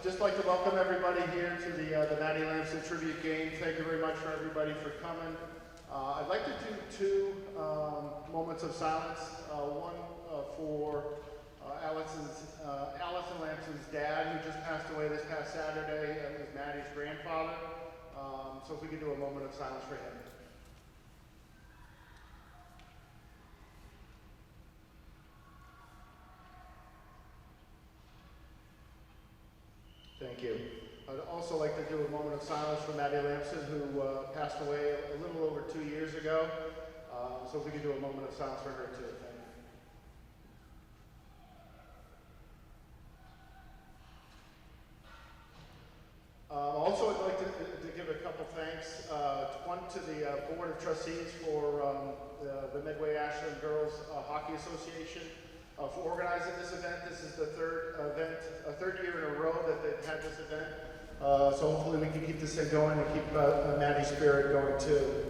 I'd just like to welcome everybody here to the Maddie Lamson Tribute Game. Thank you very much for everybody for coming. I'd like to do two moments of silence. One for Allison Lamson's dad, who just passed away this past Saturday, and is Maddie's grandfather. So if we could do a moment of silence for him. Thank you. I'd also like to do a moment of silence for Maddie Lamson, who passed away a little over 2 years ago. So if we could do a moment of silence for her too. Thank you. Also, I'd like to give a couple thanks. One to the Board of Trustees for the Medway Ashland Girls Hockey Association for organizing this event. This is the third year in a row that they've had this event. So hopefully we can keep this thing going and keep Maddie's spirit going too.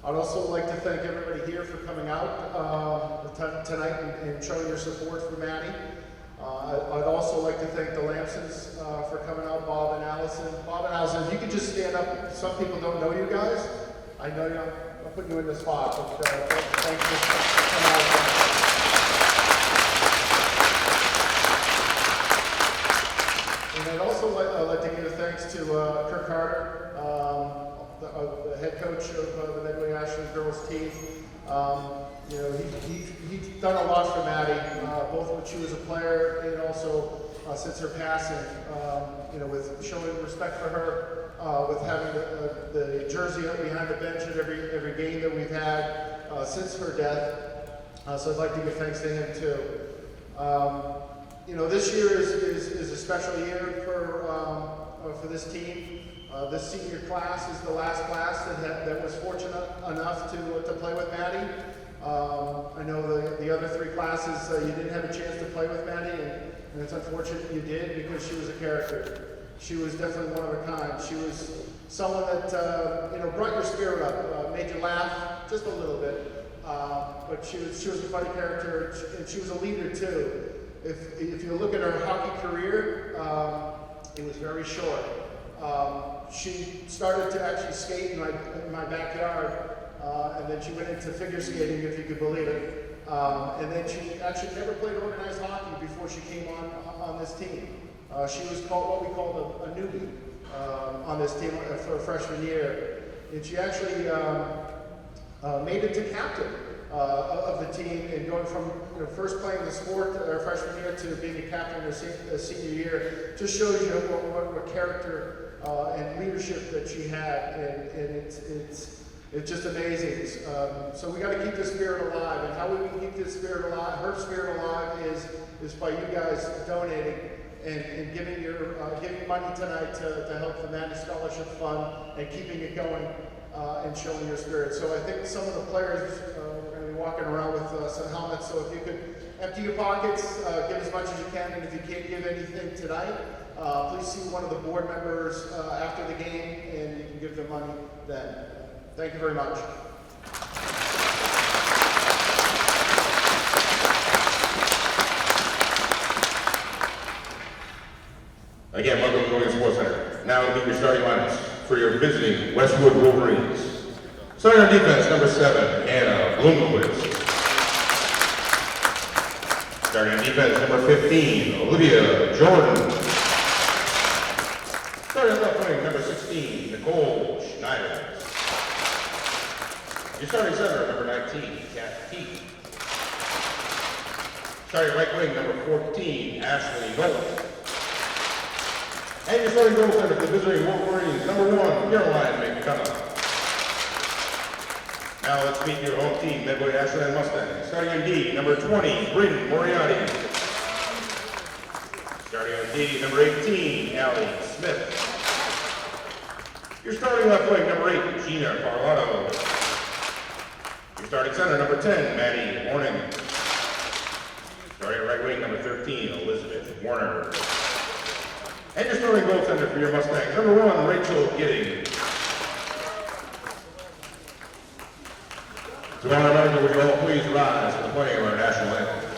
I'd also like to thank everybody here for coming out tonight and showing your support for Maddie. I'd also like to thank the Lamsons for coming out, Bob and Allison. Bob and Allison, if you could just stand up. Some people don't know you guys. I know you. I'll put you in the spot. But, thank you for coming out. And I'd also like to give thanks to Kirk Carter, the head coach of the Medway Ashland girls team. You know, he's done a lot for Maddie, both when she was a player and also since her passing. You know, with showing respect for her, with having the jersey behind the bench at every game that we've had since her death. So I'd like to give thanks to him too. You know, this year is a special year for this team. This senior class is the last class that was fortunate enough to play with Maddie. I know the other three classes you didn't have a chance to play with Maddie, and it's unfortunate you did because she was a character. She was definitely one of a kind. She was someone that you know, brought your spirit up, made you laugh just a little bit. But she was a funny character, and she was a leader too. If you look at her hockey career, it was very short. She started to actually skate in my backyard, and then she went into figure skating, if you could believe it. And then she actually never played organized hockey before she came on this team. She was called what we called a newbie on this team for a freshman year. And she actually made it to captain of the team, and going from first playing the sport her freshman year to being a captain her senior year just shows you what character and leadership that she had, and it's just amazing. So we got to keep this spirit alive, and how we can keep this spirit alive, her spirit alive, is by you guys donating and giving money tonight to help the Maddie Scholarship Fund and keeping it going and showing your spirit. So I think some of the players are going to be walking around with some helmets. So if you could empty your pockets, give as much as you can, and if you can't give anything tonight, please see one of the board members after the game, and you can give them money then. Thank you very much. Again, welcome to Williams Sports Center. Now meet your starting lineups for your visiting Westwood Wolverines. Starting on defense, number 7, Anna Bloomquist. Starting on defense, number 15, Olivia Jordan. Starting on left wing, number 16, Nicole Schneider. Your starting center, number 19, Kat Keith. Starting right wing, number 14, Ashley Nolan. And your starting goaltender for the visiting Wolverines, number 1, Caroline McDonough. Now let's meet your home team, Medway Ashland Mustangs. Starting on D, number 20, Bryn Moriarty. Starting on D, number 18, Allie Smith. Your starting left wing, number 8, Gina Parlato. Your starting center, number 10, Maddie Horning. Starting right wing, number 13, Elizabeth Warner. And your starting goaltender for your Mustangs, number 1, Rachel Gidding. To honor America, would you all please rise for the playing of our national anthem.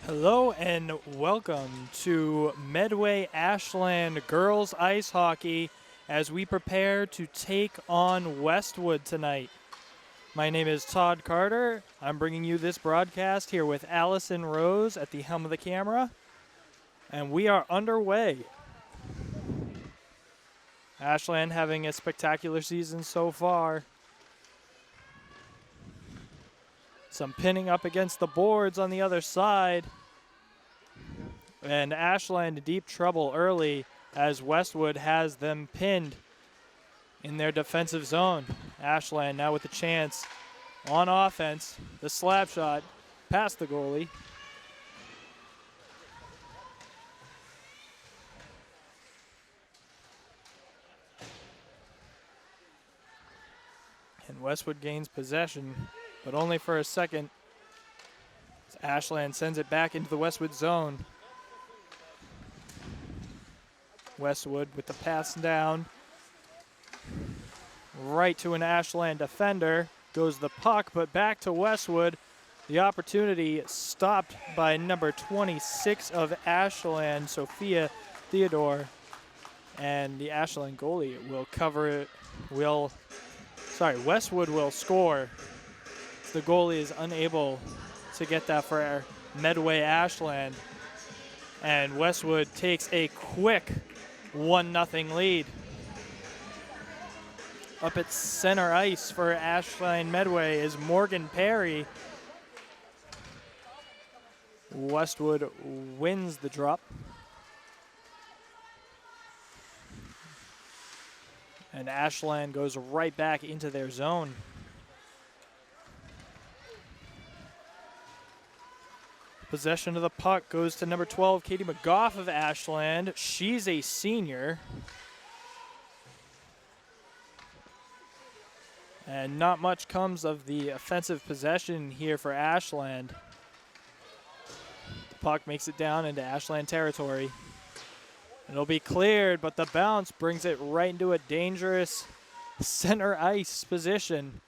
Hello and welcome to Medway Ashland Girls Ice Hockey as we prepare to take on Westwood tonight. My name is Todd Carter. I'm bringing you this broadcast here with Allison Rose at the helm of the camera, and we are underway. Ashland having a spectacular season so far. Some pinning up against the boards on the other side. And Ashland in deep trouble early as Westwood has them pinned in their defensive zone. Ashland now with a chance on offense. The slap shot past the goalie. And Westwood gains possession, but only for a second. As Ashland sends it back into the Westwood zone. Westwood with the pass down. Right to an Ashland defender. Goes the puck, but back to Westwood. The opportunity stopped by number 26 of Ashland, Sophia Theodore. And the Ashland goalie will cover it. Westwood will score. The goalie is unable to get that for Medway Ashland. And Westwood takes a quick 1-0 lead. Up at center ice for Ashland Medway is Morgan Perry. Westwood wins the drop. And Ashland goes right back into their zone. Possession of the puck goes to number 12, Katie McGough of Ashland. She's a senior. And not much comes of the offensive possession here for Ashland. The puck makes it down into Ashland territory. It'll be cleared, but the bounce brings it right into a dangerous center ice position.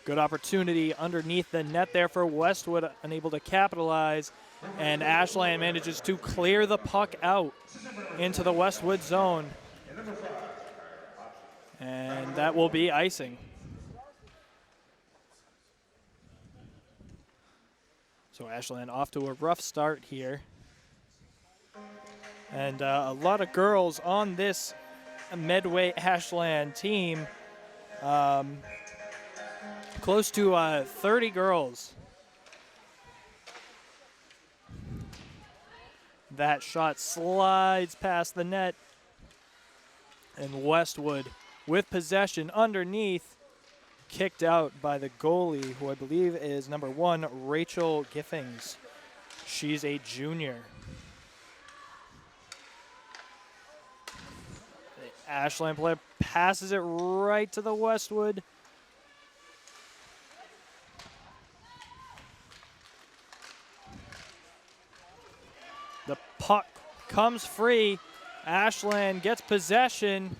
Good opportunity underneath the net there for Westwood, unable to capitalize. And Ashland manages to clear the puck out into the Westwood zone. And that will be icing. So Ashland off to a rough start here. And a lot of girls on this Medway Ashland team. Close to 30 girls. That shot slides past the net. And Westwood with possession underneath. Kicked out by the goalie, who I believe is number 1, Rachel Giffings. She's a junior. The Ashland player passes it right to the Westwood. The puck comes free. Ashland gets possession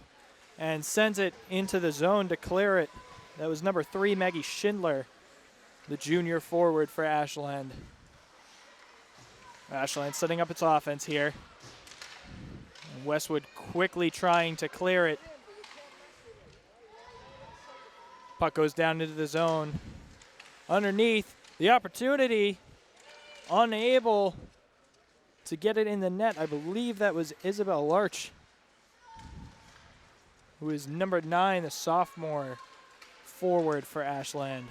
and sends it into the zone to clear it. That was number 3, Maggie Schindler, the junior forward for Ashland. Ashland setting up its offense here. And Westwood quickly trying to clear it. Puck goes down into the zone. Underneath, the opportunity, unable to get it in the net. I believe that was Isabel Larch, who is number 9, the sophomore forward for Ashland.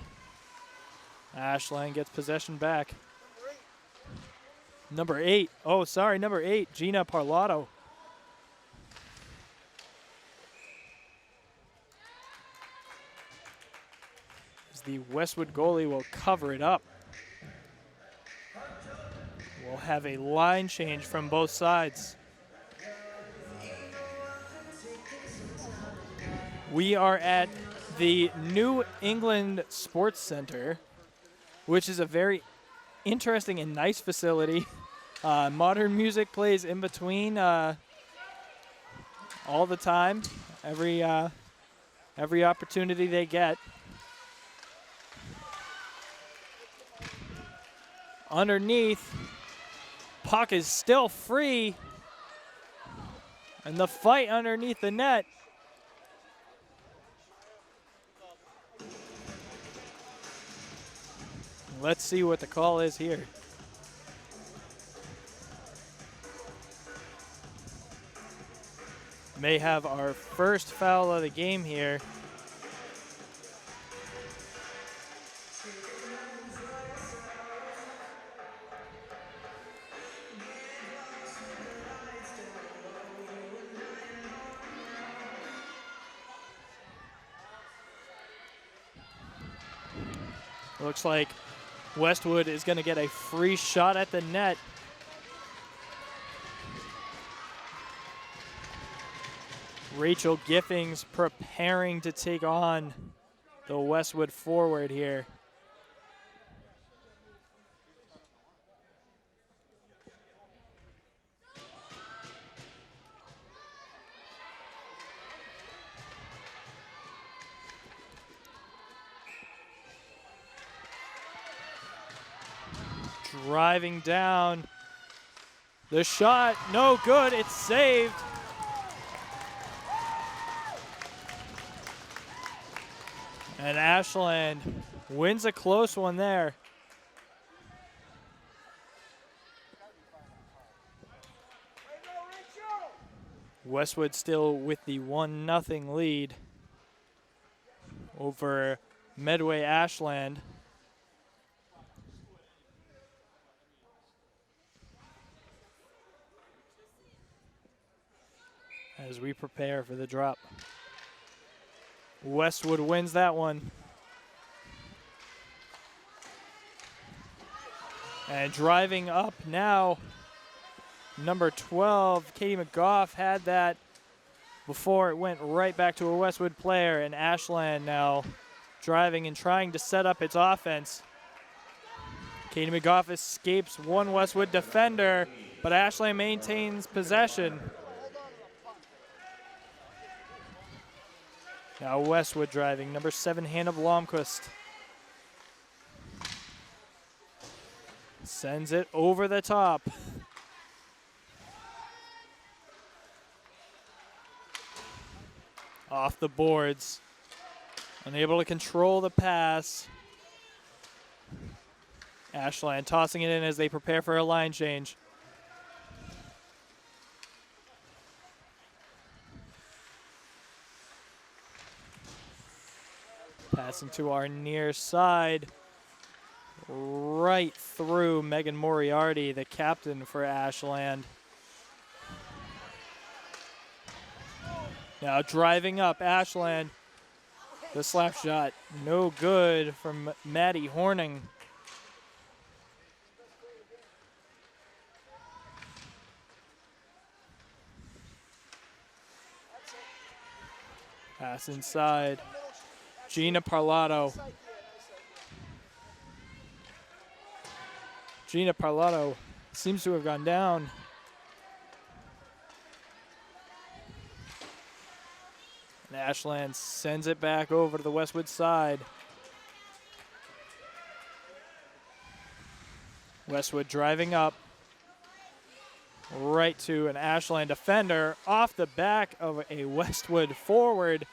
Ashland gets possession back. Number 8, Gina Parlato. As the Westwood goalie will cover it up. We'll have a line change from both sides. We are at the New England Sports Center, which is a very interesting and nice facility. Modern music plays in between all the time. Every every opportunity they get. Underneath, puck is still free. And the fight underneath the net. Let's see what the call is here. May have our first foul of the game here. Looks like Westwood is going to get a free shot at the net. Rachel Giffings preparing to take on the Westwood forward here. Driving down. The shot, no good, it's saved. And Ashland wins a close one there. Westwood still with the 1-0 lead over Medway Ashland. As we prepare for the drop. Westwood wins that one. And driving up now, number 12, Katie McGough had that before it went right back to a Westwood player, and Ashland now driving and trying to set up its offense. Katie McGough escapes one Westwood defender, but Ashland maintains possession. Now Westwood driving, number 7, Hannah Blomquist. Sends it over the top. Off the boards. Unable to control the pass. Ashland tossing it in as they prepare for a line change. Passing to our near side, right through Megan Moriarty, the captain for Ashland. Now driving up Ashland, the slap shot, no good from Maddie Horning. Pass inside. Gina Parlato. Gina Parlato seems to have gone down. And Ashland sends it back over to the Westwood side. Westwood driving up. Right to an Ashland defender off the back of a Westwood forward.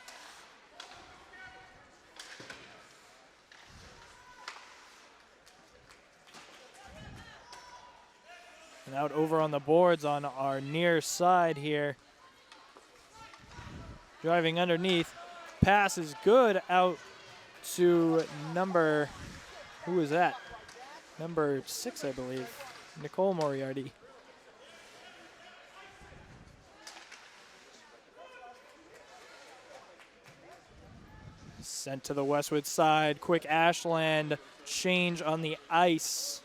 And out over on the boards on our near side here. Driving underneath. Pass is good out to number, who is that? Number 6, I believe. Nicole Moriarty. Sent to the Westwood side. Quick Ashland change on the ice.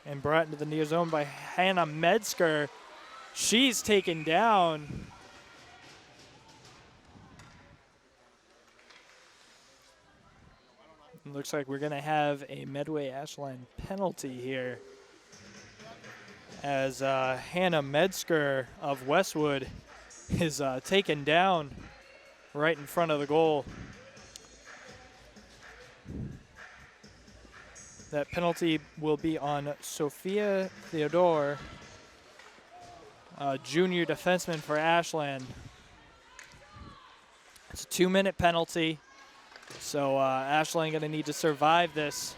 And brought into the near zone by Hannah Metzger. She's taken down. It looks like we're going to have a Medway Ashland penalty here. as Hannah Metzger of Westwood is taken down right in front of the goal. That penalty will be on Sophia Theodore, junior defenseman for Ashland. It's a 2-minute penalty, so Ashland going to need to survive this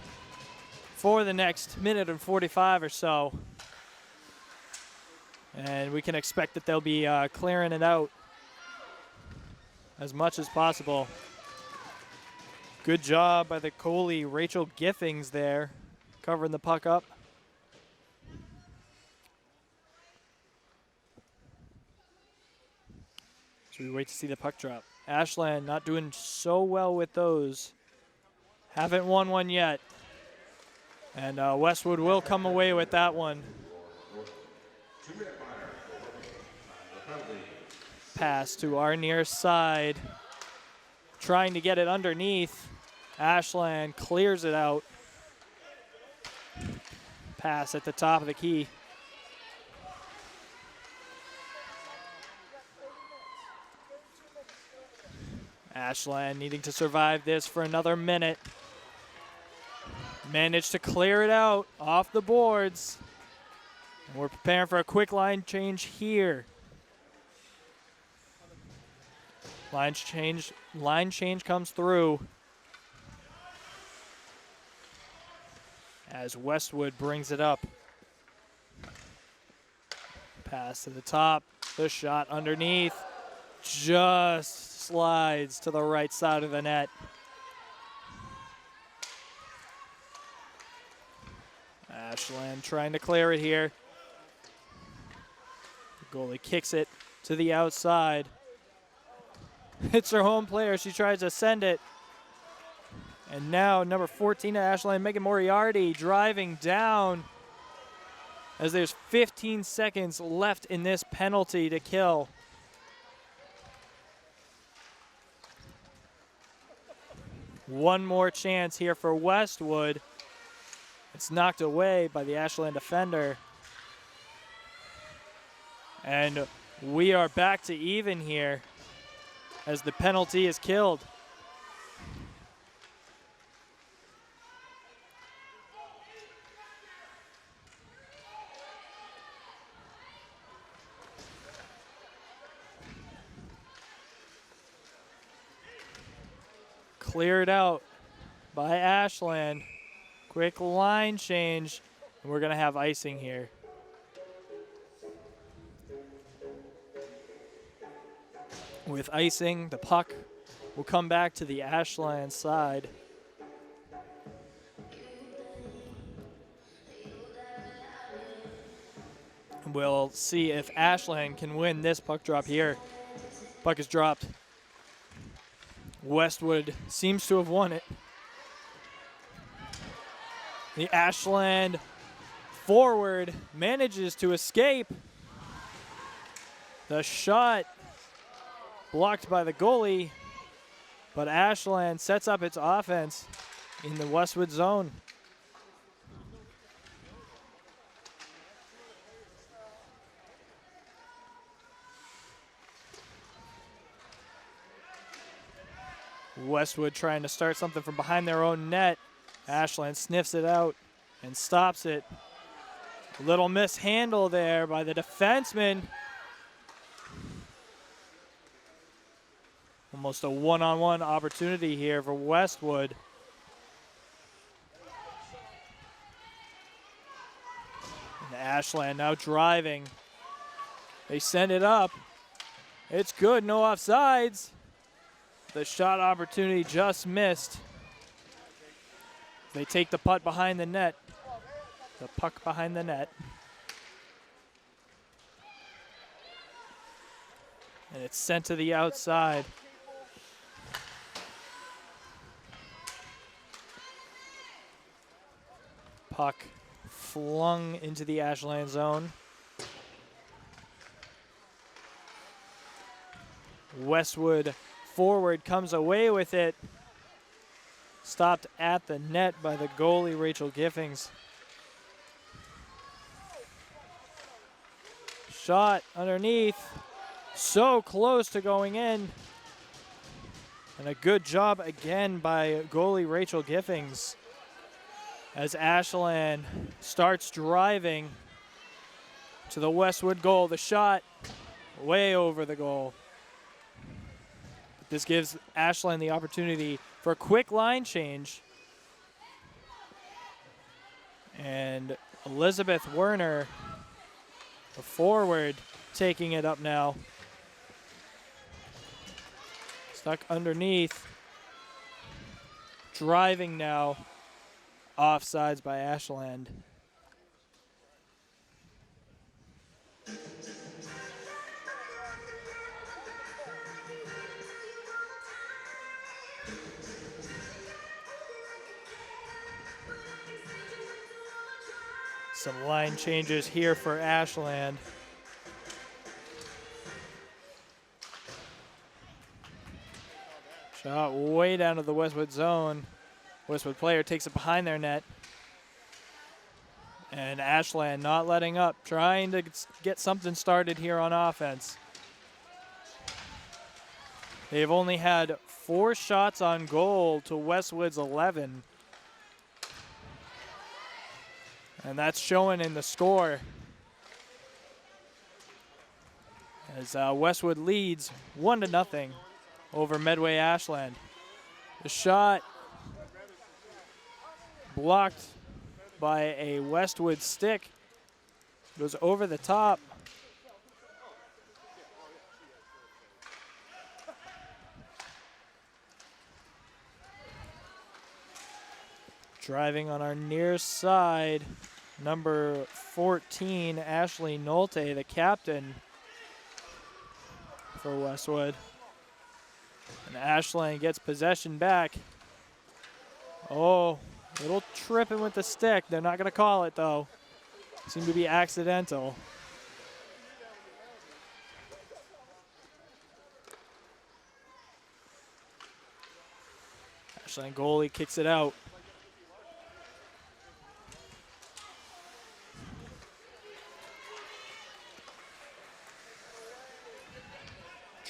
for the next minute and 45 or so. And we can expect that they'll be clearing it out as much as possible. Good job by the goalie, Rachel Giffings there, covering the puck up. So we wait to see the puck drop. Ashland not doing so well with those. Haven't won one yet. And Westwood will come away with that one. Pass to our near side. Trying to get it underneath. Ashland clears it out. Pass at the top of the key. Ashland needing to survive this for another minute. Managed to clear it out off the boards. And we're preparing for a quick line change here. Line change comes through as Westwood brings it up. Pass to the top, the shot underneath, just slides to the right side of the net. Ashland trying to clear it here. The goalie kicks it to the outside. It's her home player. She tries to send it. And now number 14 at Ashland, Megan Moriarty, driving down as there's 15 seconds left in this penalty to kill. One more chance here for Westwood. It's knocked away by the Ashland defender. And we are back to even here as the penalty is killed. Cleared out by Ashland. Quick line change, and we're going to have icing here. With icing, the puck will come back to the Ashland side. We'll see if Ashland can win this puck drop here. Puck is dropped. Westwood seems to have won it. The Ashland forward manages to escape. The shot blocked by the goalie, but Ashland sets up its offense in the Westwood zone. Westwood trying to start something from behind their own net. Ashland sniffs it out and stops it. A little mishandle there by the defenseman. Almost a one-on-one opportunity here for Westwood. And Ashland now driving. They send it up. It's good, no offsides. The shot opportunity just missed. They take the puck behind the net. The puck behind the net. And it's sent to the outside. Puck flung into the Ashland zone. Westwood forward comes away with it. Stopped at the net by the goalie, Rachel Giffings. Shot underneath. So close to going in. And a good job again by goalie Rachel Giffings as Ashland starts driving to the Westwood goal. The shot way over the goal. This gives Ashland the opportunity for a quick line change. And Elizabeth Werner, the forward, taking it up now. Stuck underneath. Driving now. Offsides by Ashland. Some line changes here for Ashland. Shot way down to the Westwood zone. Westwood player takes it behind their net. And Ashland not letting up, trying to get something started here on offense. They've only had 4 shots on goal to Westwood's 11. And that's showing in the score. As Westwood leads 1-0 over Medway Ashland. The shot blocked by a Westwood stick. Goes over the top. Driving on our near side, number 14, Ashley Nolte, the captain for Westwood. And Ashland gets possession back. Oh, little tripping with the stick. They're not going to call it, though. Seemed to be accidental. Ashland goalie kicks it out.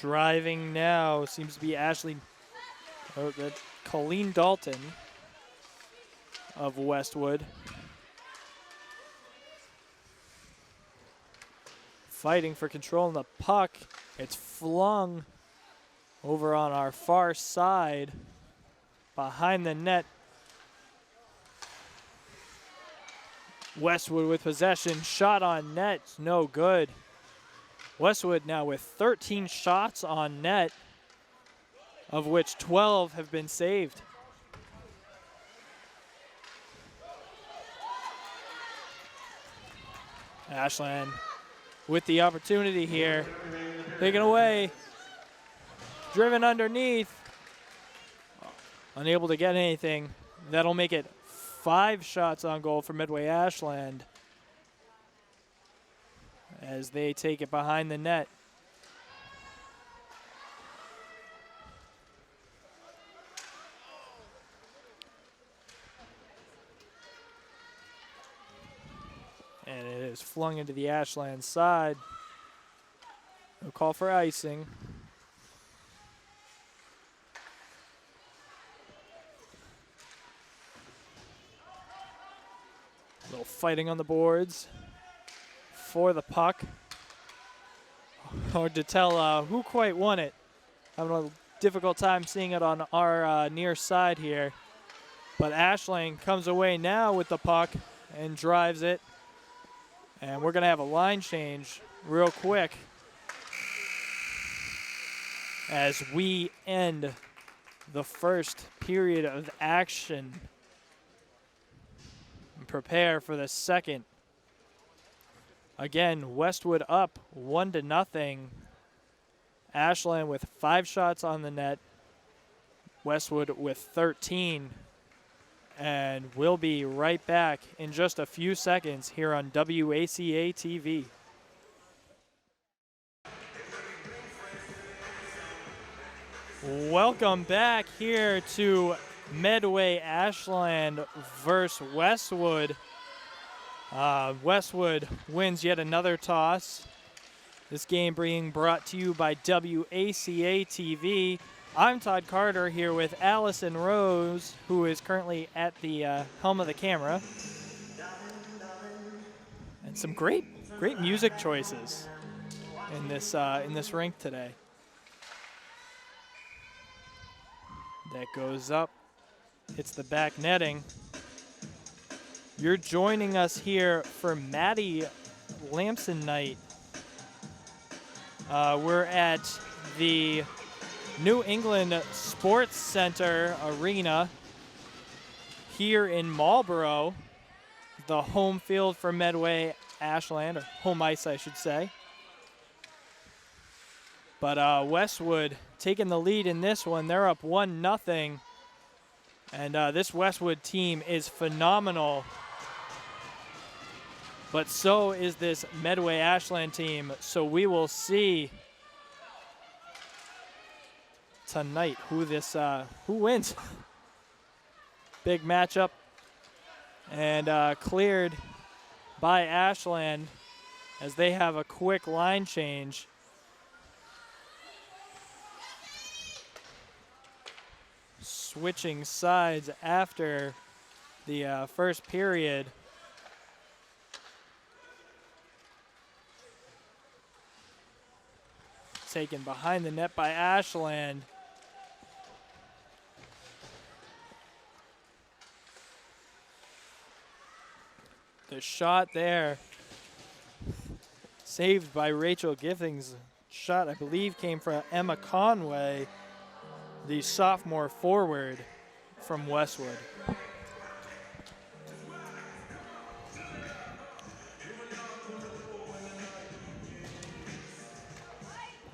Driving now seems to be Colleen Dalton of Westwood. Fighting for control of the puck. It's flung over on our far side behind the net. Westwood with possession. Shot on net. No good. Westwood now with 13 shots on net, of which 12 have been saved. Ashland with the opportunity here. Taken away. Driven underneath. Unable to get anything. That'll make it 5 shots on goal for Medway Ashland as they take it behind the net. And it is flung into the Ashland side. No call for icing. A little fighting on the boards for the puck. Hard to tell who quite won it. Having a difficult time seeing it on our near side here. But Ashland comes away now with the puck and drives it. And we're going to have a line change real quick as we end the first period of action and prepare for the second. Again, Westwood up 1-0. Ashland with 5 shots on the net. Westwood with 13. And we'll be right back in just a few seconds here on WACA-TV. Welcome back here to Medway Ashland versus Westwood. Westwood wins yet another toss. This game being brought to you by WACA-TV. I'm Todd Carter here with Allison Rose, who is currently at the helm of the camera. And some great music choices in this rink today. That goes up. It's the back netting. You're joining us here for Maddie Lamson night. We're at the New England Sports Center Arena here in Marlboro, the home field for Medway Ashland, or home ice, I should say. But Westwood taking the lead in this one. They're up 1-0. And this Westwood team is phenomenal. But so is this Medway Ashland team. So we will see tonight who wins. Big matchup. And cleared by Ashland as they have a quick line change. Switching sides after the first period. Taken behind the net by Ashland. The shot there, saved by Rachel Giffings. Shot, I believe, came from Emma Conway, the sophomore forward from Westwood.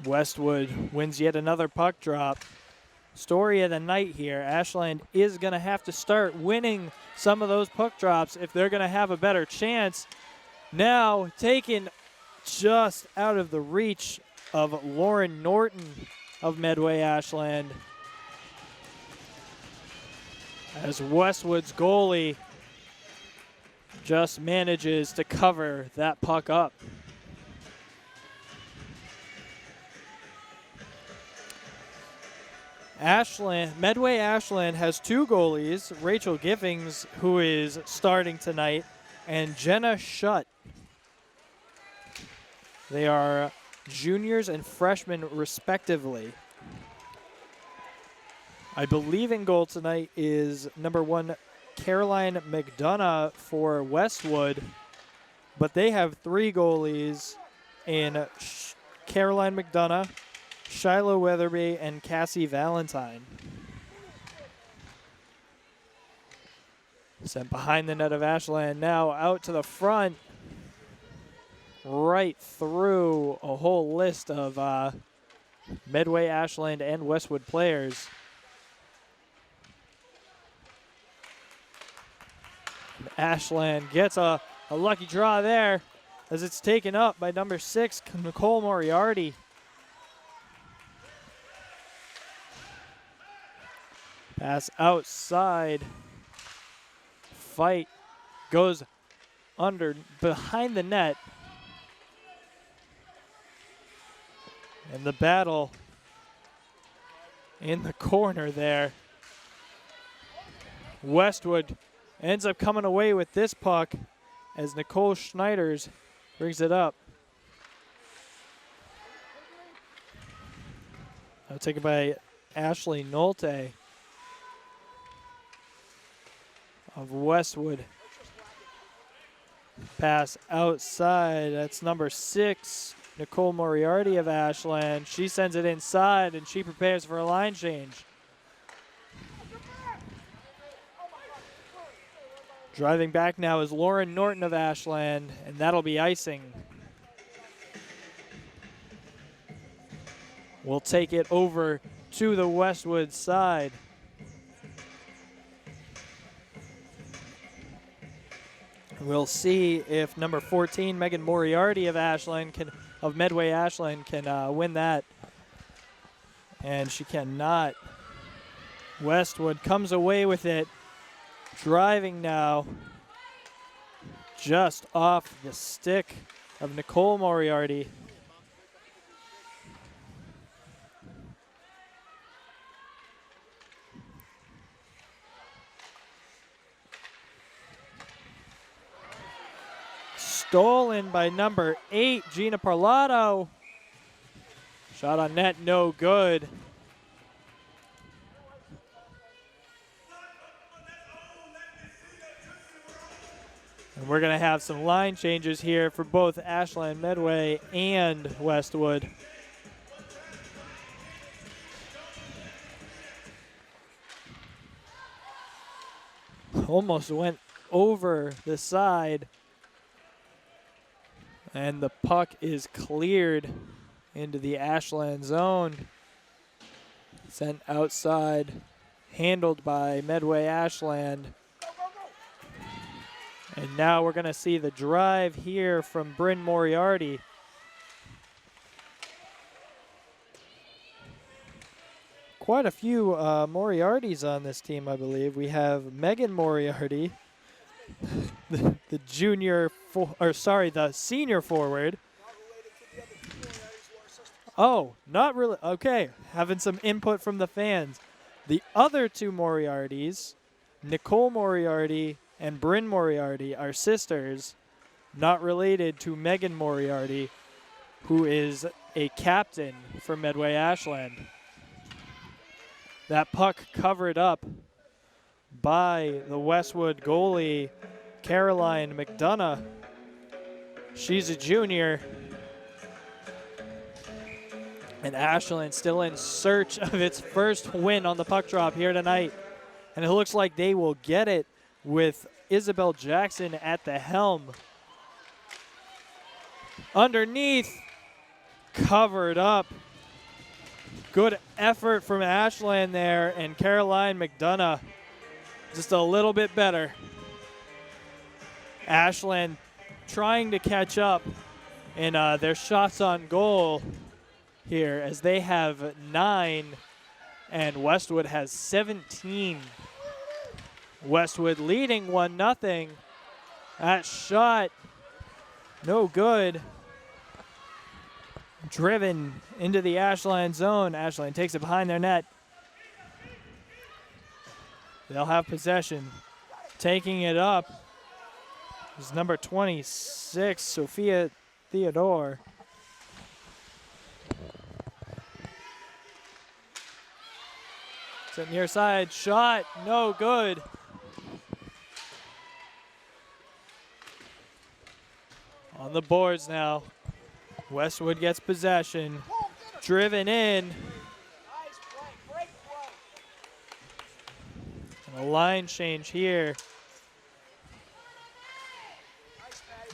Westwood wins yet another puck drop. Story of the night here. Ashland is going to have to start winning some of those puck drops if they're going to have a better chance. Now taken just out of the reach of Lauren Norton of Medway Ashland, as Westwood's goalie just manages to cover that puck up. Medway Ashland has two goalies, Rachel Giffings, who is starting tonight, and Jenna Schutt. They are juniors and freshmen respectively. I believe in goal tonight is number 1, Caroline McDonough for Westwood, but they have 3 goalies in Caroline McDonough, Shiloh Weatherby, and Cassie Valentine. Sent behind the net of Ashland, now out to the front, right through a whole list of Medway Ashland and Westwood players. And Ashland gets a lucky draw there as it's taken up by number 6, Nicole Moriarty. Pass outside. Fight goes behind the net. And the battle in the corner there. Westwood ends up coming away with this puck as Nicole Schneiders brings it up. Now taken by Ashley Nolte of Westwood. Pass outside. That's number 6, Nicole Moriarty of Ashland. She sends it inside, and she prepares for a line change. Driving back now is Lauren Norton of Ashland, and that'll be icing. We'll take it over to the Westwood side. We'll see if number 14, Megan Moriarty of Medway Ashland can win that. And she cannot. Westwood comes away with it. Driving now. Just off the stick of Nicole Moriarty. stolen by number 8, Gina Parlato. Shot on net, no good. And we're going to have some line changes here for both Ashland, Medway, and Westwood. Almost went over the side. And the puck is cleared into the Ashland zone. Sent outside, handled by Medway Ashland. And now we're going to see the drive here from Bryn Moriarty. Quite a few Moriartys on this team, I believe. We have Megan Moriarty, the senior forward. Oh, not really. Okay, having some input from the fans. The other two Moriartys, Nicole Moriarty and Bryn Moriarty, are sisters, not related to Megan Moriarty, who is a captain for Medway Ashland. That puck covered up by the Westwood goalie, Caroline McDonough. She's a junior. And Ashland still in search of its first win on the puck drop here tonight. And it looks like they will get it with Isabel Jackson at the helm. Underneath, covered up. Good effort from Ashland there, and Caroline McDonough just a little bit better. Ashland trying to catch up in their shots on goal here, as they have 9 and Westwood has 17. Westwood leading 1-0. That shot, no good. Driven into the Ashland zone. Ashland takes it behind their net. They'll have possession. Taking it up is number 26, Sophia Theodore. It's near side, shot, no good. On the boards now. Westwood gets possession. Driven in. And a line change here.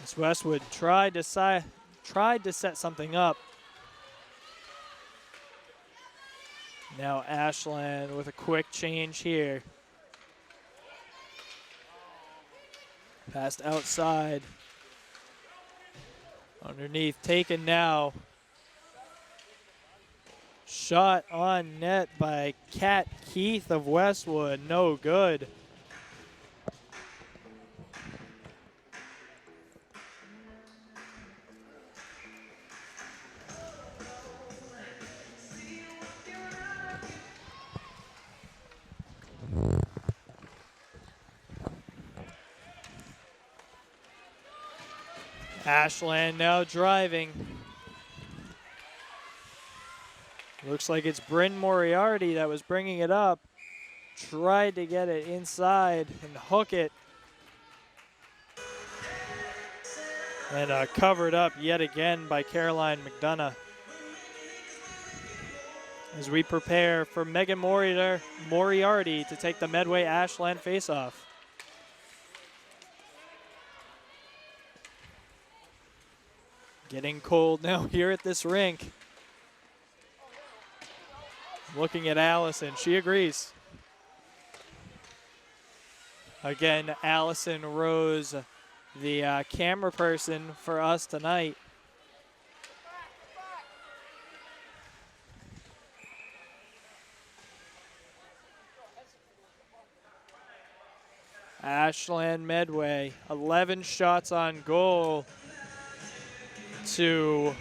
As Westwood tried to set something up. Now Ashland with a quick change here. Passed outside. Underneath, taken now. Shot on net by Kat Keith of Westwood, no good. Ashland now driving. Looks like it's Bryn Moriarty that was bringing it up. Tried to get it inside and hook it. And covered up yet again by Caroline McDonough. As we prepare for Megan Moriarty to take the Medway Ashland faceoff. Getting cold now here at this rink. Looking at Allison, she agrees. Again, Allison Rose, the camera person for us tonight. Ashland Medway, 11 shots on goal to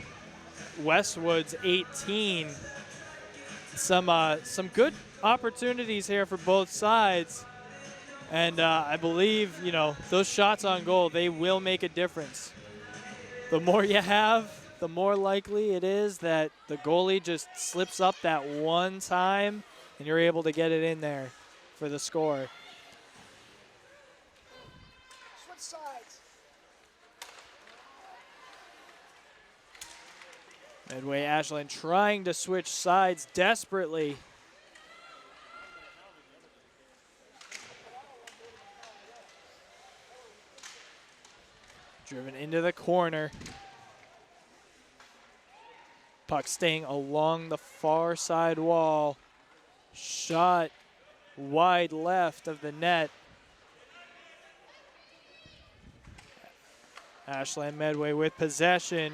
Westwood's 18. Some good opportunities here for both sides. And I believe, those shots on goal, they will make a difference. The more you have, the more likely it is that the goalie just slips up that one time and you're able to get it in there for the score. Switch sides. Medway Ashland trying to switch sides desperately. Driven into the corner. Puck staying along the far side wall. Shot wide left of the net. Ashland Medway with possession.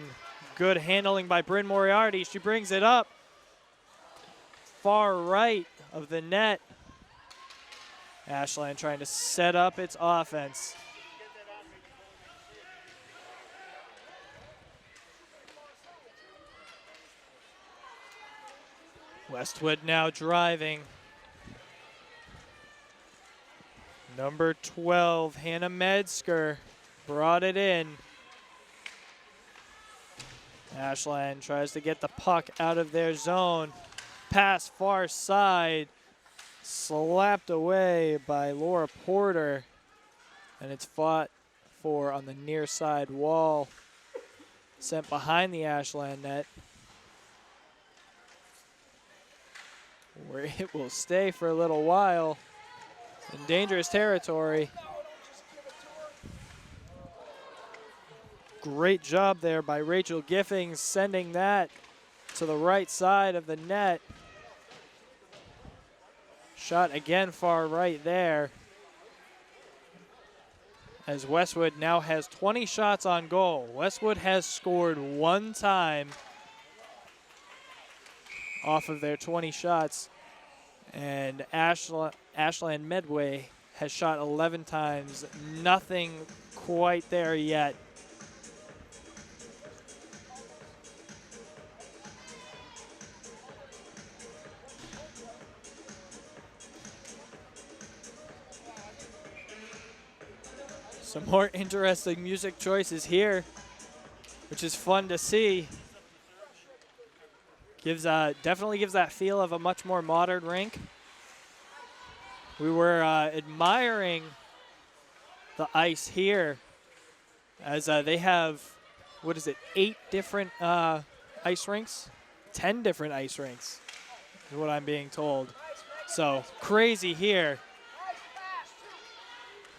Good handling by Bryn Moriarty. She brings it up. Far right of the net. Ashland trying to set up its offense. Westwood now driving. Number 12, Hannah Metzger, brought it in. Ashland tries to get the puck out of their zone. Pass far side, slapped away by Laura Porter. And it's fought for on the near side wall. Sent behind the Ashland net, where it will stay for a little while in dangerous territory. Great job there by Rachel Giffings, sending that to the right side of the net. Shot again far right there, as Westwood now has 20 shots on goal. Westwood has scored one time off of their 20 shots, and Ashland Medway has shot 11 times. Nothing quite there yet. Some more interesting music choices here, which is fun to see. Definitely gives that feel of a much more modern rink. We were admiring the ice here, as they have, 8 different ice rinks? 10 different ice rinks is what I'm being told. So crazy here.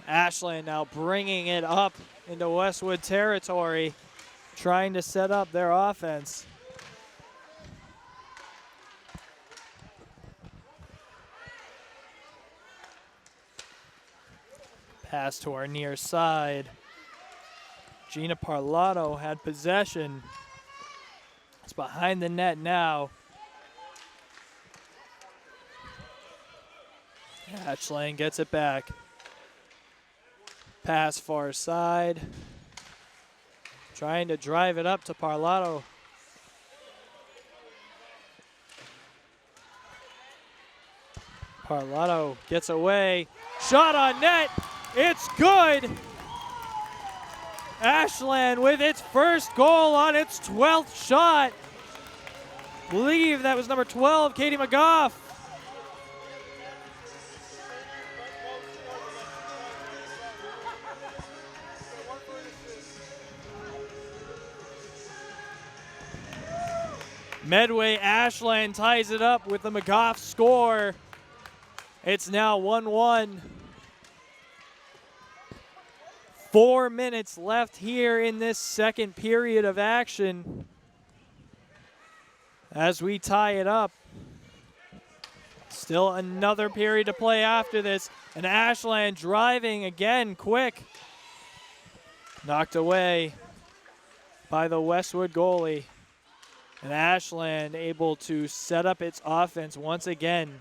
Ashland now bringing it up into Westwood territory, trying to set up their offense. Pass to our near side. Gina Parlato had possession. It's behind the net now. Ashland gets it back. Pass far side. Trying to drive it up to Parlato. Parlato gets away. Shot on net. It's good. Ashland with its first goal on its 12th shot. Believe that was number 12, Katie McGough. Medway Ashland ties it up with the McGough score. It's now 1-1. 4 minutes left here in this second period of action as we tie it up. Still another period to play after this, and Ashland driving again quick. Knocked away by the Westwood goalie. And Ashland able to set up its offense once again.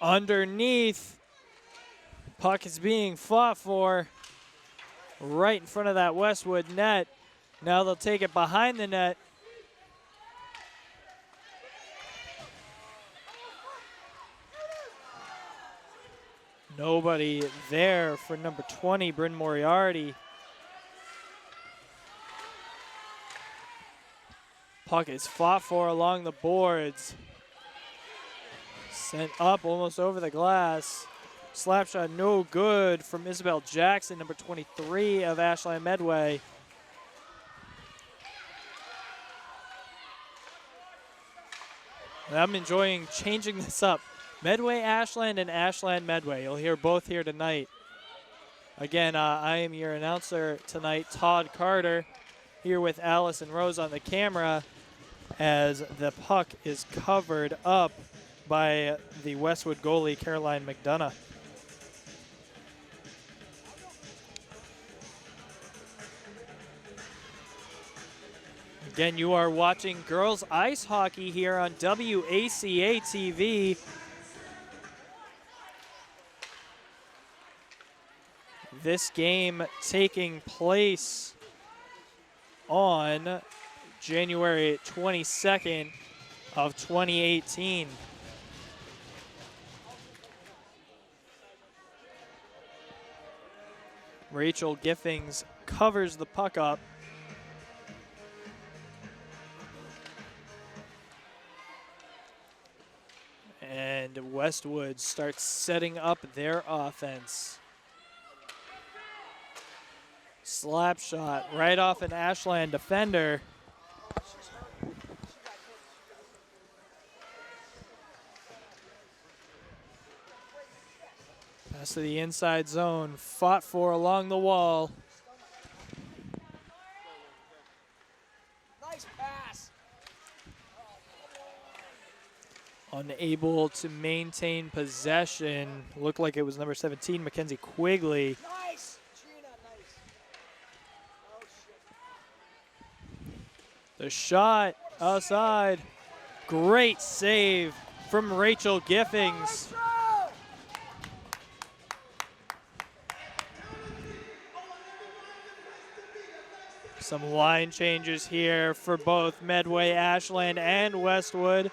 Underneath, puck is being fought for. right in front of that Westwood net. Now they'll take it behind the net. Nobody there for number 20, Bryn Moriarty. Puck is fought for along the boards. Sent up almost over the glass. Slap shot no good from Isabel Jackson, number 23 of Ashland Medway. And I'm enjoying changing this up. Medway Ashland and Ashland Medway. You'll hear both here tonight. Again, I am your announcer tonight, Todd Carter, here with Alice and Rose on the camera as the puck is covered up by the Westwood goalie, Caroline McDonough. Again, you are watching girls ice hockey here on WACA-TV. This game taking place on January 22nd of 2018. Rachel Giffings covers the puck up. And Westwood starts setting up their offense. Slap shot right off an Ashland defender. Pass to the inside zone, fought for along the wall. Nice pass. Unable to maintain possession. Looked like it was number 17, Mackenzie Quigley. Nice. Gina, nice. Oh, shit. The shot outside. Great save from Rachel Giffings. Some line changes here for both Medway, Ashland, and Westwood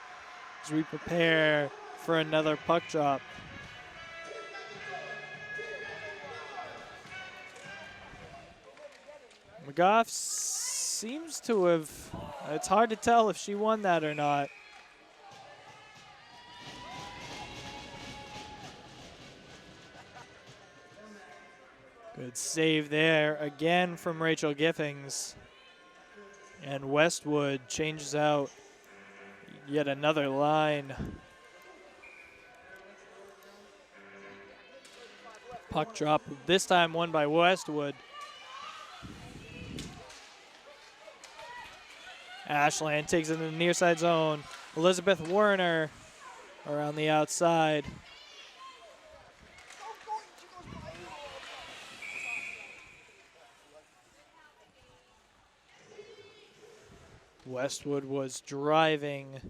as we prepare for another puck drop. McGough seems to have, it's hard to tell if she won that or not. Good save there again from Rachel Giffings. And Westwood changes out yet another line. Puck drop, this time won by Westwood. Ashland takes it in the near side zone. Elizabeth Werner around the outside. Westwood was driving.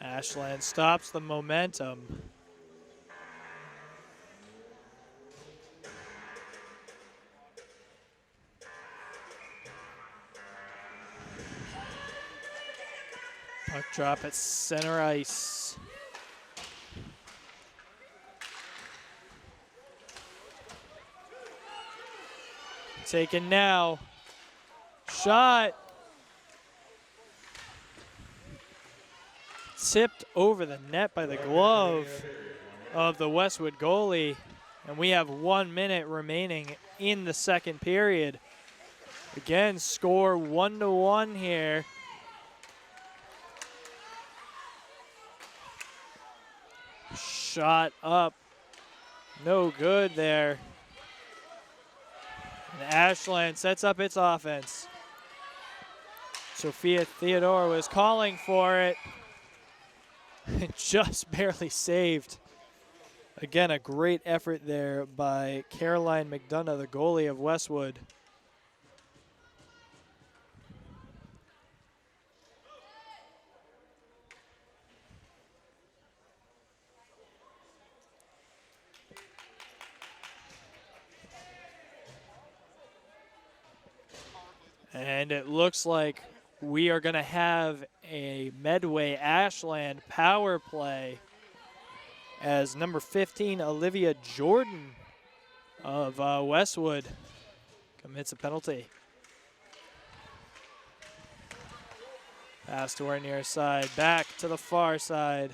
Ashland stops the momentum. Puck drop at center ice. Taken now. Shot. Tipped over the net by the glove of the Westwood goalie. And we have 1 minute remaining in the second period. Again, score 1-1 here. Shot up. No good there. And Ashland sets up its offense. Sophia Theodore was calling for it. Just barely saved. Again, a great effort there by Caroline McDonough, the goalie of Westwood. And it looks like we are going to have a Medway Ashland power play as number 15, Olivia Jordan of Westwood, commits a penalty. Pass to our near side, back to the far side.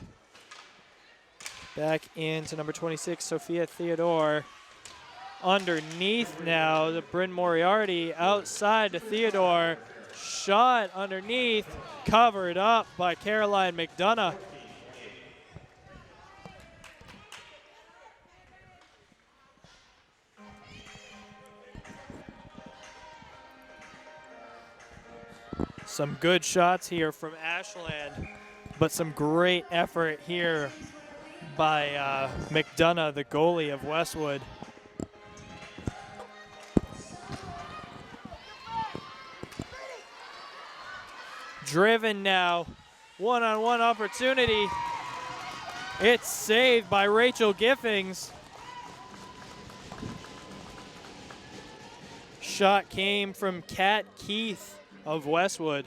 Back into number 26, Sophia Theodore. Underneath now, the Bryn Moriarty outside to Theodore. Shot underneath, covered up by Caroline McDonough. Some good shots here from Ashland, but some great effort here by McDonough, the goalie of Westwood. Driven now, one-on-one opportunity. It's saved by Rachel Giffings. Shot came from Kat Keith of Westwood.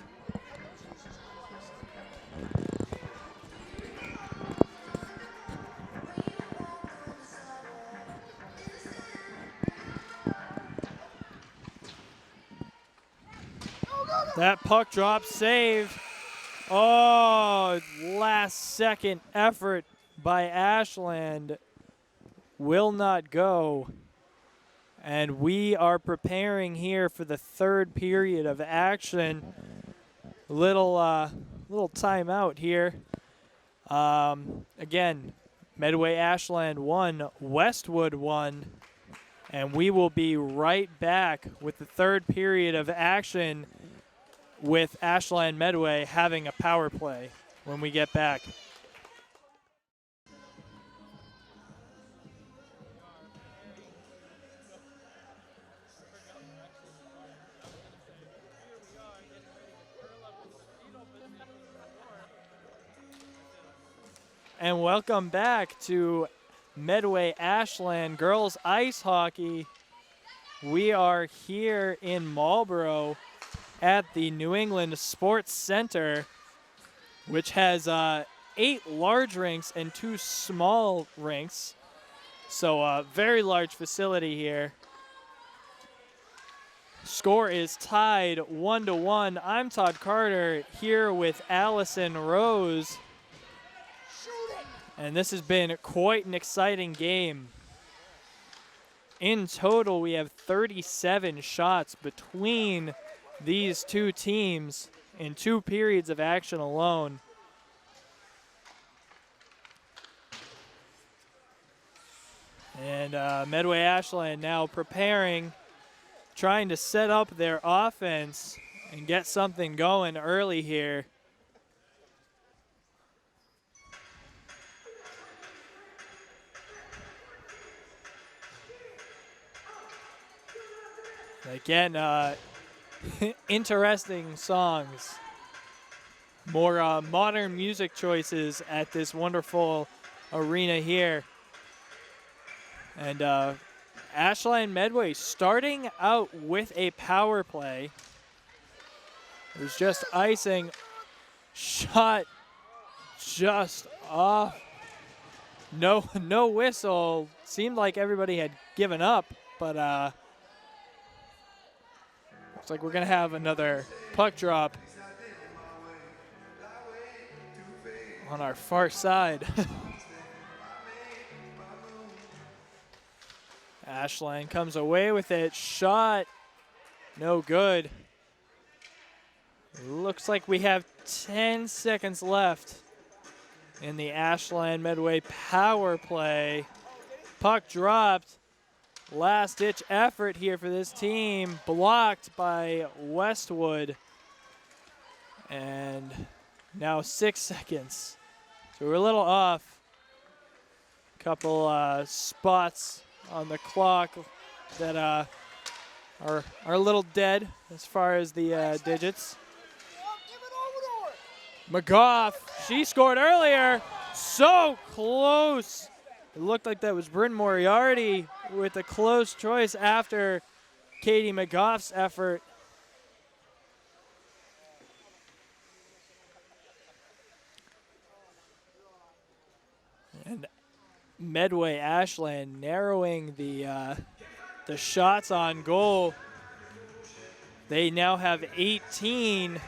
That puck drop save. Oh, last second effort by Ashland will not go. And we are preparing here for the third period of action. Little timeout here. Again, Medway Ashland 1, Westwood 1. And we will be right back with the third period of action with Ashland Medway having a power play when we get back. And welcome back to Medway Ashland girls ice hockey. We are here in Marlboro at the New England Sports Center, which has 8 large rinks and 2 small rinks. So a very large facility here. Score is tied 1-1. I'm Todd Carter here with Allison Rose. And this has been quite an exciting game. In total, we have 37 shots between these two teams in 2 periods of action alone. And Medway Ashland now preparing, trying to set up their offense and get something going early here. Again, interesting songs. More modern music choices at this wonderful arena here. And Ashland Medway starting out with a power play. It was just icing. Shot just off. No whistle. Seemed like everybody had given up, but looks like we're going to have another puck drop on our far side. Ashland comes away with it. Shot, no good. Looks like we have 10 seconds left in the Ashland Medway power play. Puck dropped. Last-ditch effort here for this team, blocked by Westwood. And now 6 seconds. So we're a little off. Couple spots on the clock that are a little dead as far as the digits. McGough, she scored earlier. So close. It looked like that was Bryn Moriarty with a close choice after Katie McGough's effort. Medway Ashland narrowing the shots on goal. They now have 18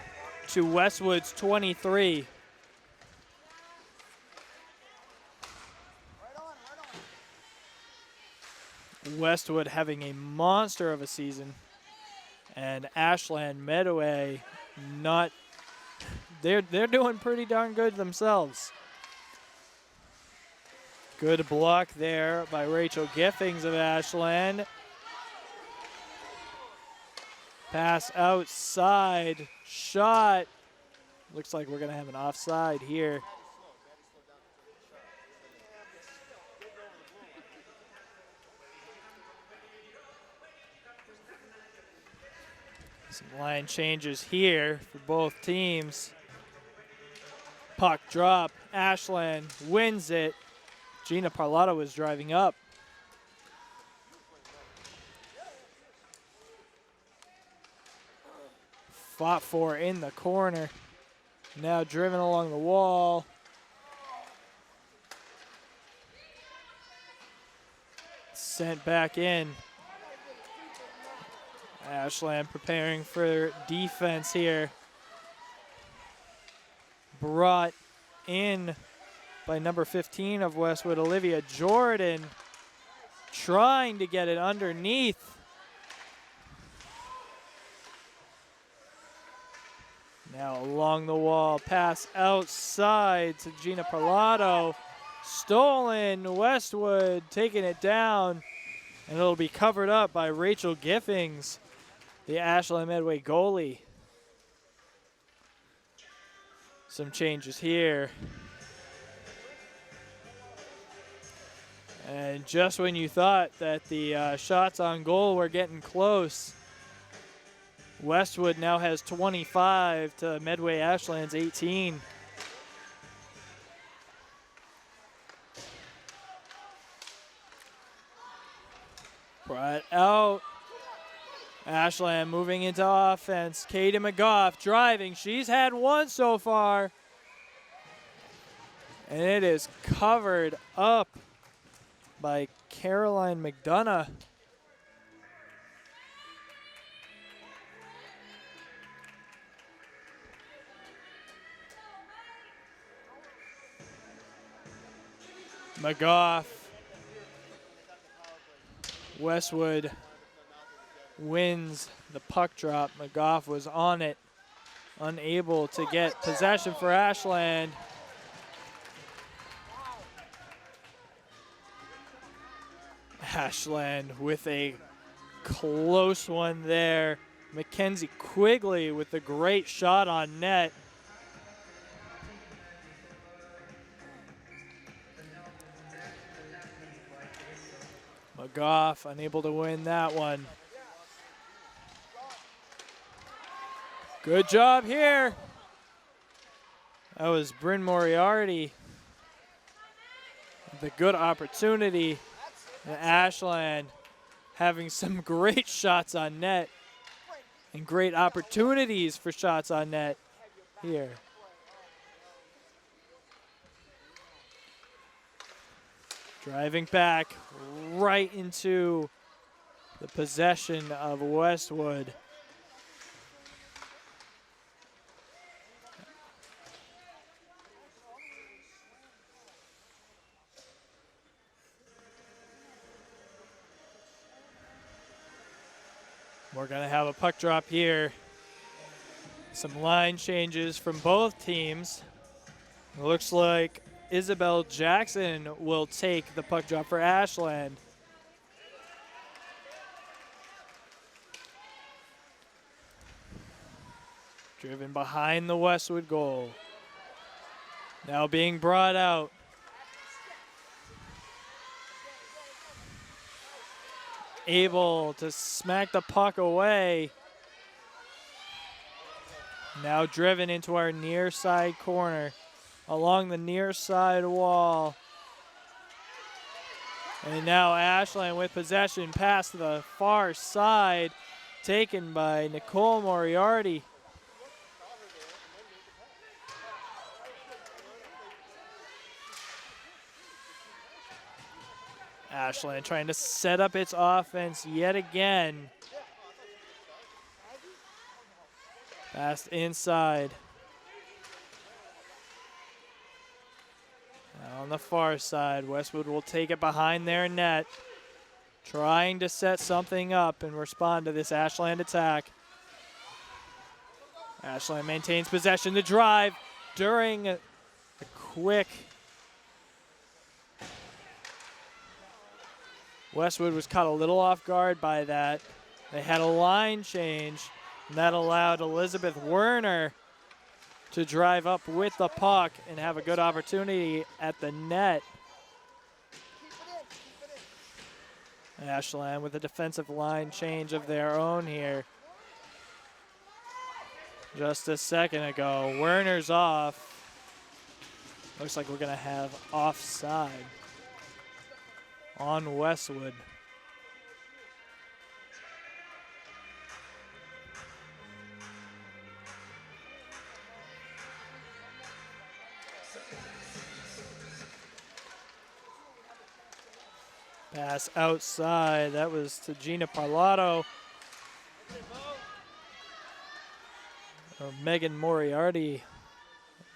to Westwood's 23. Westwood having a monster of a season, and Ashland Medway not. They're doing pretty darn good themselves. Good block there by Rachel Giffings of Ashland. Pass outside, shot. Looks like we're gonna have an offside here. Some line changes here for both teams. Puck drop, Ashland wins it. Gina Parlato is driving up. Fought for in the corner. Now driven along the wall. Sent back in. Ashland preparing for defense here. Brought in by number 15 of Westwood, Olivia Jordan, trying to get it underneath. Now along the wall, pass outside to Gina Parlato. Stolen, Westwood taking it down, and it'll be covered up by Rachel Giffings, the Ashland Medway goalie. Some changes here. And just when you thought that the shots on goal were getting close, Westwood now has 25 to Medway Ashland's 18. Brought out. Ashland moving into offense. Katie McGough driving. She's had one so far. And it is covered up by Caroline McDonough. McGough. Westwood wins the puck drop. McGough was on it, unable to get possession for Ashland. Ashland with a close one there. Mackenzie Quigley with a great shot on net. McGough unable to win that one. Good job here. That was Bryn Moriarty. The good opportunity. And Ashland having some great shots on net and great opportunities for shots on net here. Driving back right into the possession of Westwood. We're going to have a puck drop here. Some line changes from both teams. It looks like Isabel Jackson will take the puck drop for Ashland. Driven behind the Westwood goal. Now being brought out. Able to smack the puck away. Now driven into our near side corner. Along the near side wall. And now Ashland with possession past the far side. Taken by Nicole Moriarty. Ashland trying to set up its offense yet again. Pass inside. Now on the far side, Westwood will take it behind their net, trying to set something up and respond to this Ashland attack. Ashland maintains possession. The drive during the quick. Westwood was caught a little off guard by that. They had a line change, and that allowed Elizabeth Werner to drive up with the puck and have a good opportunity at the net. Ashland with a defensive line change of their own here. Just a second ago, Werner's off. Looks like we're gonna have offside on Westwood. Pass outside, that was to Gina Parlato. Megan Moriarty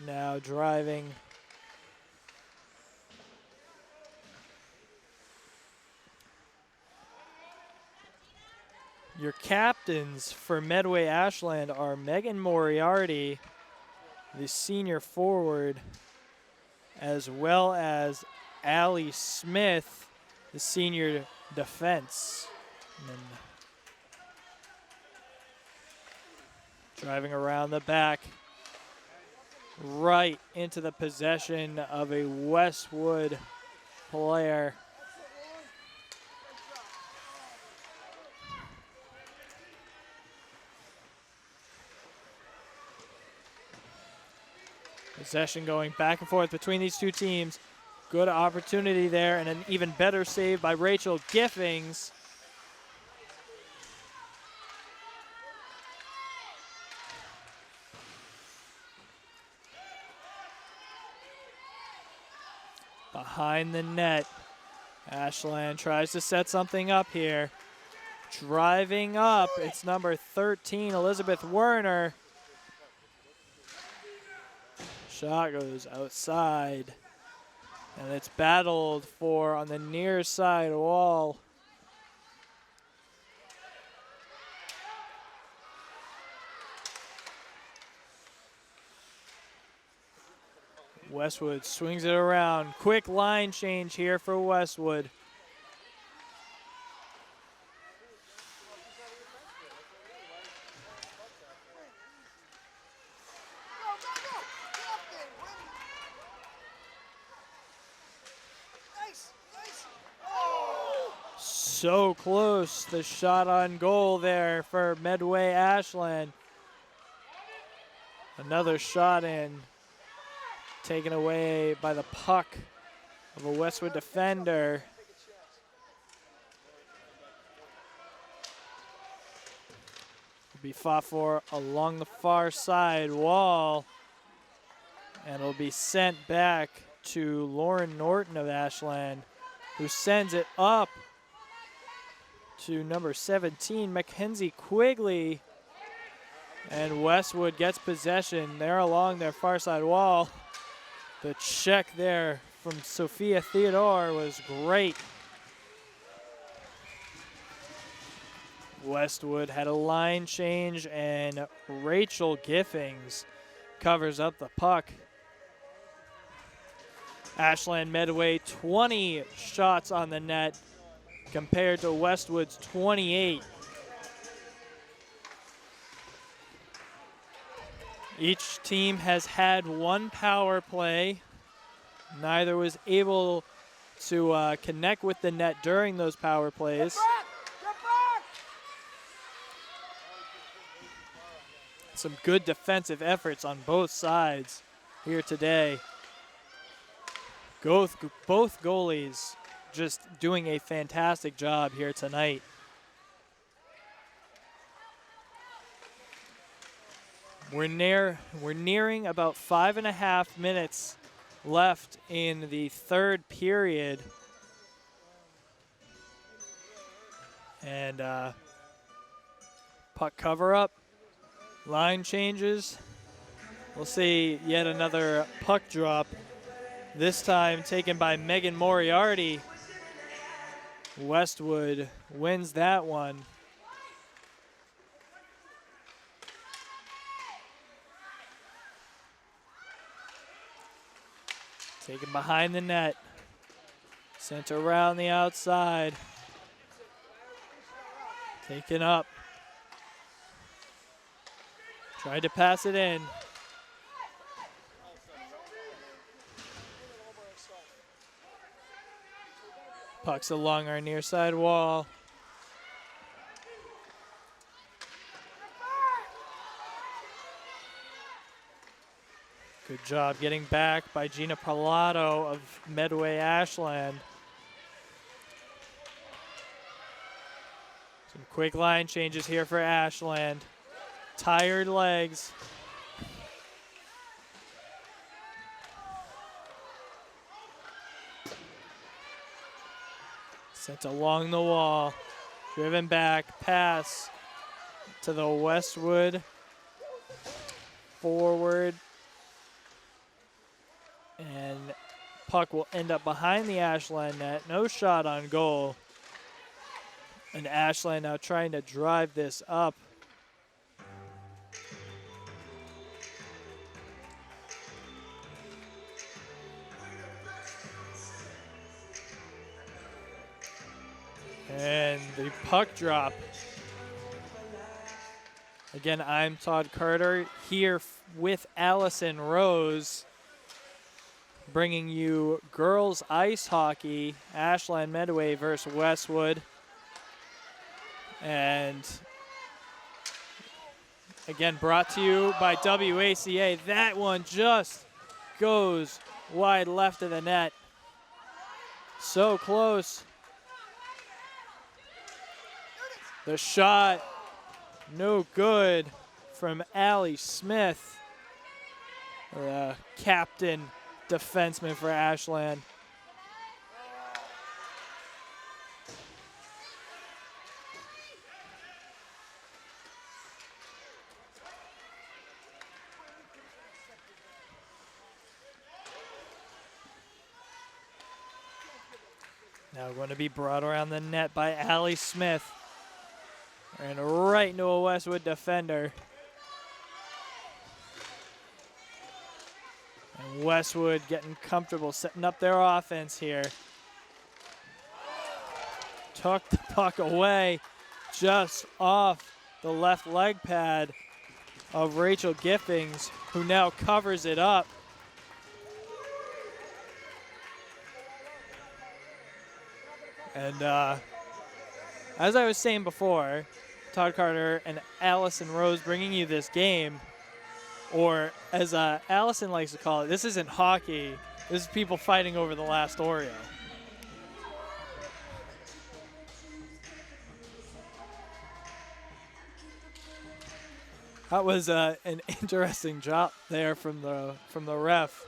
now driving. Your captains for Medway Ashland are Megan Moriarty, the senior forward, as well as Allie Smith, the senior defense. Driving around the back, right into the possession of a Westwood player. Possession going back and forth between these two teams. Good opportunity there, and an even better save by Rachel Giffings. Behind the net, Ashland tries to set something up here. Driving up, it's number 13, Elizabeth Werner. Shot goes outside, and it's battled for on the near side wall. Westwood swings it around. Quick line change here for Westwood. So close, the shot on goal there for Medway Ashland. Another shot in. Taken away by the puck of a Westwood defender. Will be fought for along the far side wall. And it'll be sent back to Lauren Norton of Ashland, who sends it up to number 17, Mackenzie Quigley. And Westwood gets possession there along their far side wall. The check there from Sophia Theodore was great. Westwood had a line change, and Rachel Giffings covers up the puck. Ashland Medway 20 shots on the net compared to Westwood's 28. Each team has had one power play. Neither was able to connect with the net during those power plays. Some good defensive efforts on both sides here today. Both goalies just doing a fantastic job here tonight. We're nearing about 5.5 minutes left in the third period. And puck cover up, line changes. We'll see yet another puck drop, this time taken by Megan Moriarty. Westwood wins that one. Taken behind the net. Sent around the outside. Taken up. Tried to pass it in. Puck's along our near side wall. Good job getting back by Gina Parlato of Medway Ashland. Some quick line changes here for Ashland. Tired legs. Sent along the wall. Driven back. Pass to the Westwood forward. And puck will end up behind the Ashland net. No shot on goal. And Ashland now trying to drive this up. And the puck drop. Again, I'm Todd Carter here with Allison Rose, bringing you girls ice hockey, Ashland Medway versus Westwood. And again, brought to you by WACA. That one just goes wide left of the net. So close. The shot, no good from Allie Smith, the captain defenseman for Ashland. Now going to be brought around the net by Allie Smith. And right into a Westwood defender. And Westwood getting comfortable, setting up their offense here. Took the puck away just off the left leg pad of Rachel Giffings, who now covers it up. And as I was saying before, Todd Carter and Allison Rose bringing you this game, or as Allison likes to call it, this isn't hockey. This is people fighting over the last Oreo. That was an interesting drop there from the ref.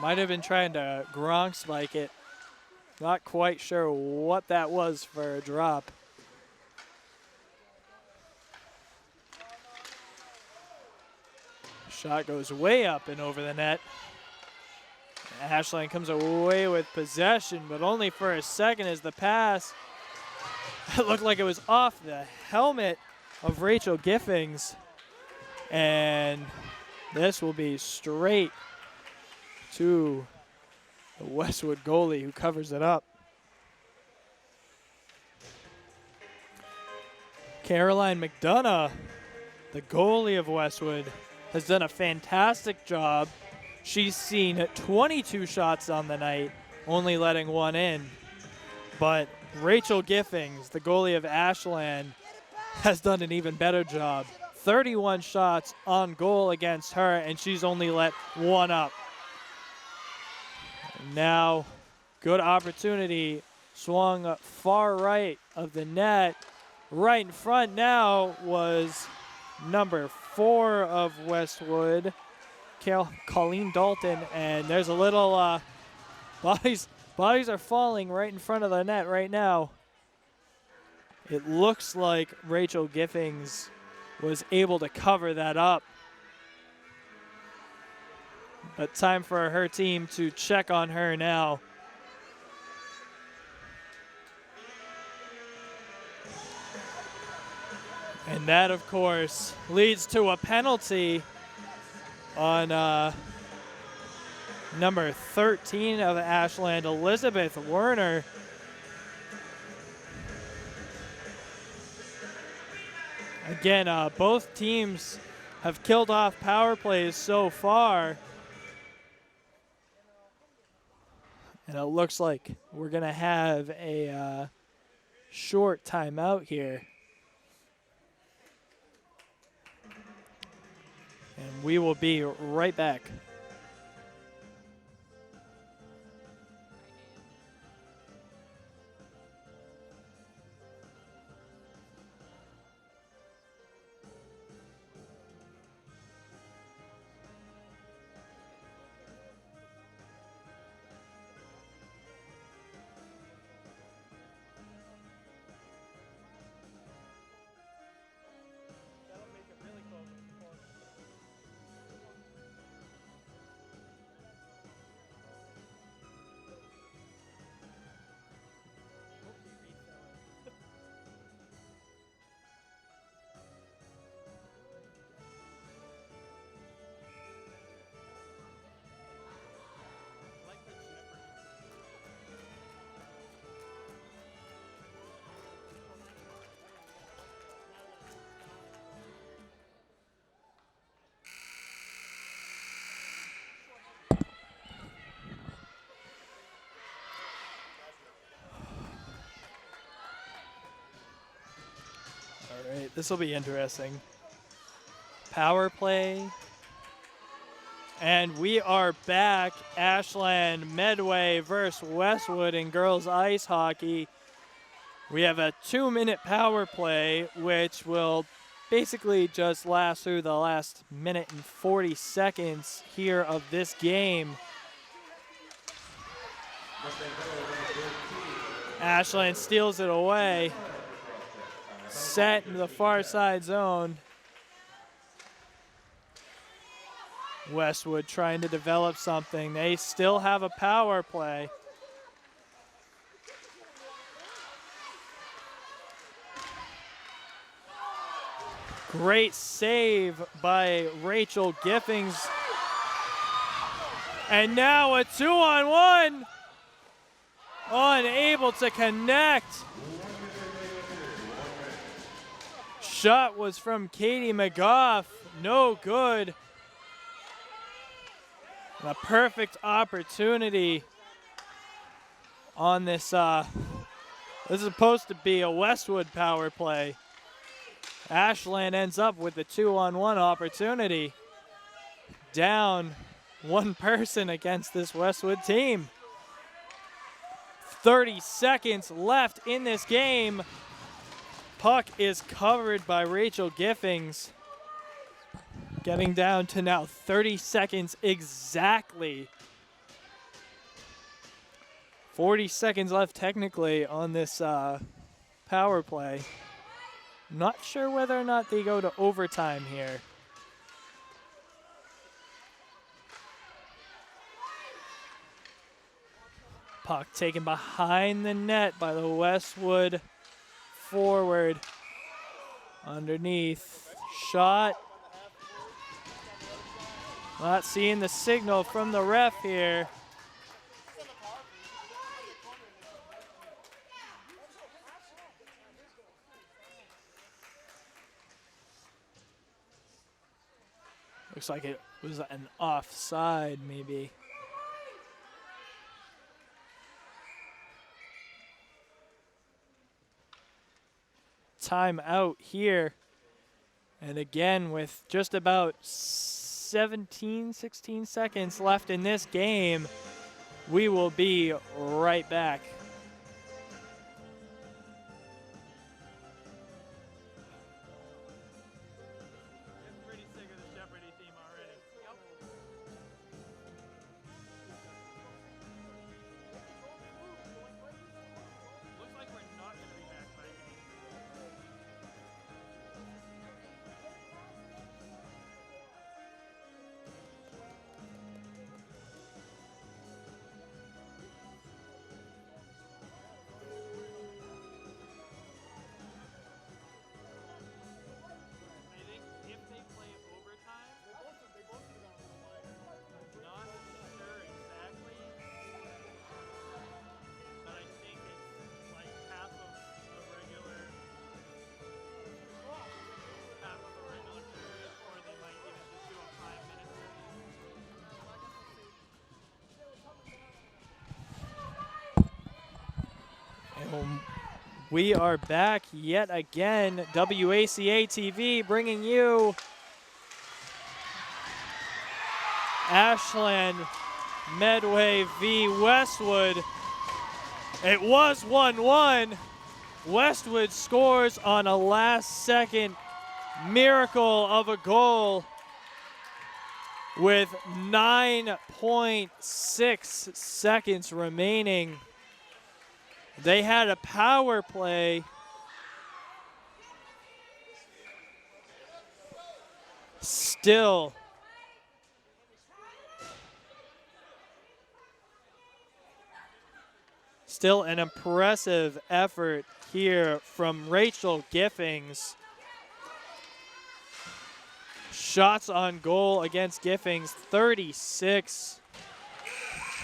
Might have been trying to Gronk spike it. Not quite sure what that was for a drop. Shot goes way up and over the net. Ashland comes away with possession, but only for a second as the pass. It looked like it was off the helmet of Rachel Giffings. And this will be straight to the Westwood goalie who covers it up. Caroline McDonough, the goalie of Westwood, has done a fantastic job. She's seen 22 shots on the night, only letting one in. But Rachel Giffings, the goalie of Ashland, has done an even better job. 31 shots on goal against her, and she's only let one up. Now, good opportunity. Swung far right of the net. Right in front now was number 4 of Westwood, Colleen Dalton, and there's a little bodies are falling right in front of the net right now. It looks like Rachel Giffings was able to cover that up. But time for her team to check on her now. And that, of course, leads to a penalty on number 13 of Ashland, Elizabeth Werner. Again, both teams have killed off power plays so far. And it looks like we're going to have a short timeout here. And we will be right back. All right, this will be interesting. Power play. And we are back. Ashland, Medway versus Westwood in girls ice hockey. We have a 2-minute power play, which will basically just last through the last minute and 40 seconds here of this game. Ashland steals it away. Set in the far side zone. Westwood trying to develop something. They still have a power play. Great save by Rachel Giffings. And now a 2-on-1. Unable to connect. Shot was from Katie McGough. No good. And a perfect opportunity on this. This is supposed to be a Westwood power play. Ashland ends up with the 2-on-1 opportunity. Down one person against this Westwood team. 30 seconds left in this game. Puck is covered by Rachel Giffings. Getting down to now 30 seconds exactly. 40 seconds left technically on this power play. Not sure whether or not they go to overtime here. Puck taken behind the net by the Westwood forward. Underneath. Shot. Not seeing the signal from the ref here. Looks like it was an offside, maybe. Time out here. And again, with just about 16 seconds left in this game, we will be right back. We are back yet again. WACA-TV bringing you Ashland Medway v. Westwood. It was 1-1. Westwood scores on a last-second miracle of a goal with 9.6 seconds remaining. They had a power play. Still an impressive effort here from Rachel Giffings. Shots on goal against Giffings, 36.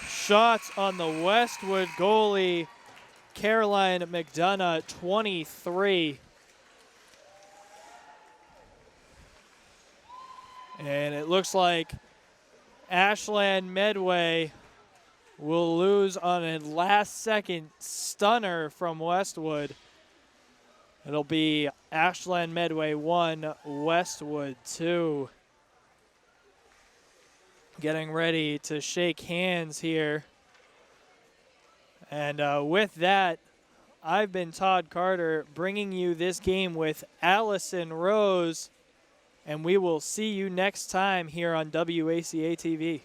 Shots on the Westwood goalie, Caroline McDonough, 23. And it looks like Ashland Medway will lose on a last-second stunner from Westwood. It'll be Ashland Medway 1, Westwood 2. Getting ready to shake hands here. And with that, I've been Todd Carter, bringing you this game with Allison Rose, and we will see you next time here on WACA-TV.